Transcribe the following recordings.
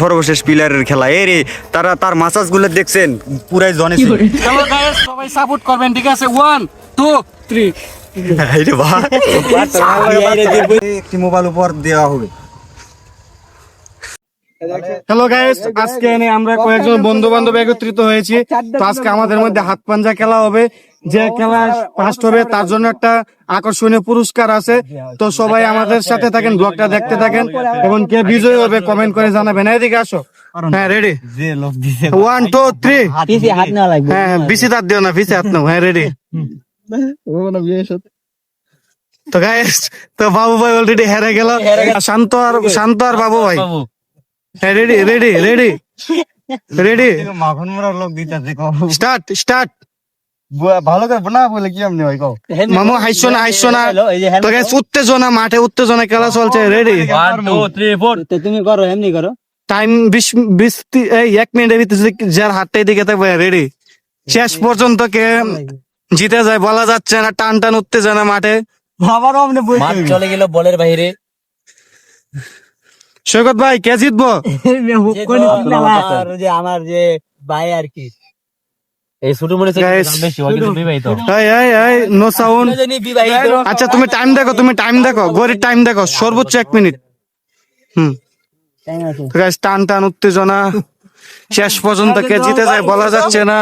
সর্বশেষ প্লেয়ারের খেলা। এ রে তার মাসাজ গুলো দেখছেন পুরাই জনে। চলো গাইস সবাই সাপোর্ট করবেন, ঠিক আছে? 1 2 3। একটি মোবাইল উপহার দেওয়া হবে। হ্যালো গাইস, আজকে আমরা কয়েকজন বন্ধু বান্ধব একত্রিত হয়েছি। তো আজকে আমাদের মধ্যে হাত পাঞ্জা খেলা হবে। যে খেলা ফার্স্ট হবে তার জন্য একটা আকর্ষণীয় পুরস্কার আছে। তো সবাই আমাদের সাথে থাকেন, ব্লগটা দেখতে থাকেন এবং কে বিজয়ী হবে কমেন্ট করে জানাবেন। এদিকে আসো। হ্যাঁ, রেডি? 1 2 3। হ্যাঁ, বেশি হাত দিও না, বেশি হাত নাও। হ্যাঁ, রেডি? তো গাইস, তো বাবু ভাই অলরেডি হেরে গেল। শান্ত আর বাবু ভাই। হ্যাঁ, রেডি রেডি রেডি রেডি, মাখন মোড়া লোক দিতেছে। স্টার্ট। ভালো করে না বলে কি আপনি ভাই কও? মামু হাসছো না। তো গাইস, উত্তেজনা, মাঠে উত্তেজনা, খেলা চলছে। রেডি? 1 2 3 4। তুমি করো, এমনি করো। টাইম 1 মিনিটের ভিতরে যার হাতটাই দিকে থাকবে। রেডি? শেষ পর্যন্ত কে জিতে যায় বলা যাচ্ছে না, টান টান উত্তেজনা মাঠে। মাঠ চলে গেল বলের বাইরে। সৈকত ভাই, কে জিতবো? আমার যে ভাই আর কি, এই ছোট মনে হচ্ছে Guys. দাম বেশি, ওই কিন্তু বিবাহিত। এই নো সাউন্ড। বিবাহিত। আচ্ছা, তুমি টাইম দেখো, গড়ির টাইম দেখো, সর্বোচ্চ 1 মিনিট। গাইস, টান টান উত্তেজনা, শেষ পর্যন্ত কে জিতে যায় বলা যাচ্ছে না।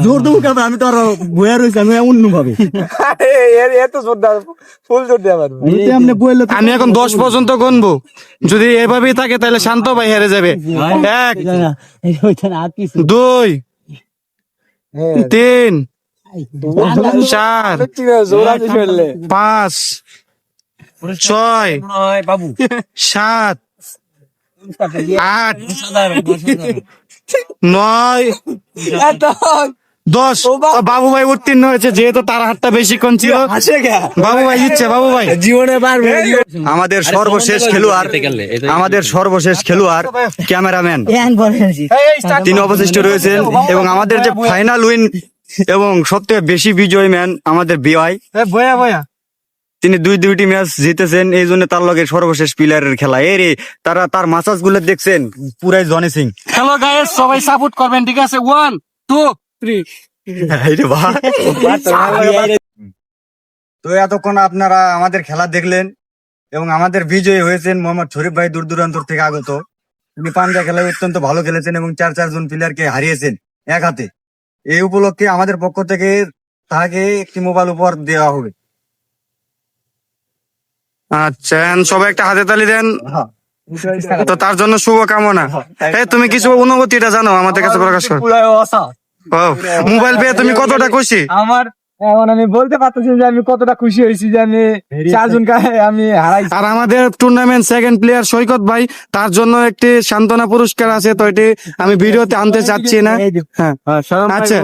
জোর দেবো কেন? আমি তো আর বইয়া রয়েছি, আমি অন্য ভাবে ফুল জোর দেওয়া পারবো। আমি এখন 10 পর্যন্ত গুনবো। যদি এভাবেই থাকে তাহলে শান্ত ভাই হেরে যাবে। 1 2 3 4 5 6 বাবু 7 8 9 10। বাবু ভাই উত্তীর্ণ হয়েছে, যেহেতু তার হাতটা বেশিক্ষণ ছিল। বাবু ভাই জিতছে, বাবু ভাই। জীবনে পারবে। আমাদের সর্বশেষ খেলোয়াড় ক্যামেরাম্যান, তিনি অবশিষ্ট রয়েছেন। এবং আমাদের যে ফাইনাল উইন এবং সবথেকে বেশি বিজয়ী ম্যান আমাদের বিআই, তিনি দুইটি ম্যাচ জিতেছেন। এই জন্য তার লগে সর্বশেষ প্লেয়ারের খেলা। এ রে তার মাসাজ গুলো দেখছেন পুরাই জনে সিং। হ্যালো গাইস, সবাই সাপোর্ট করবেন, ঠিক আছে? 1 2 3। তো এতক্ষণ আপনারা আমাদের খেলা দেখলেন এবং আমাদের বিজয়ী হয়েছেন মোহাম্মদ শরীফ ভাই, দূর দূরান্তর থেকে আগত। তিনি পাঞ্জা খেলায় অত্যন্ত ভালো খেলেছেন এবং 4 জন প্লেয়ারকে হারিয়েছেন এক হাতে। এই উপলক্ষে আমাদের পক্ষ থেকে তাকে একটি মোবাইল উপহার দেওয়া হবে। আচ্ছা, সবাই একটা হাতে তালি দেন। তো তার জন্য শুভকামনা। তুমি কিছু অনুভূতিটা জানো আমাদের কাছে প্রকাশ করো। মোবাইল পেয়ে তুমি কতটা খুশি? আমার এখন আমি বলতে পারতেছি যে আমি কতটা খুশি হয়েছি যে আমি 4 জনকে আমি হারাইছি। আর আমাদের টুর্নামেন্ট সেকেন্ড প্লেয়ার সৈকত ভাই, তার জন্য একটি সান্ত্বনা পুরস্কার আছে। তো এটি আমি ভিডিওতে আনতে চাচ্ছি না। হ্যাঁ, আচ্ছা।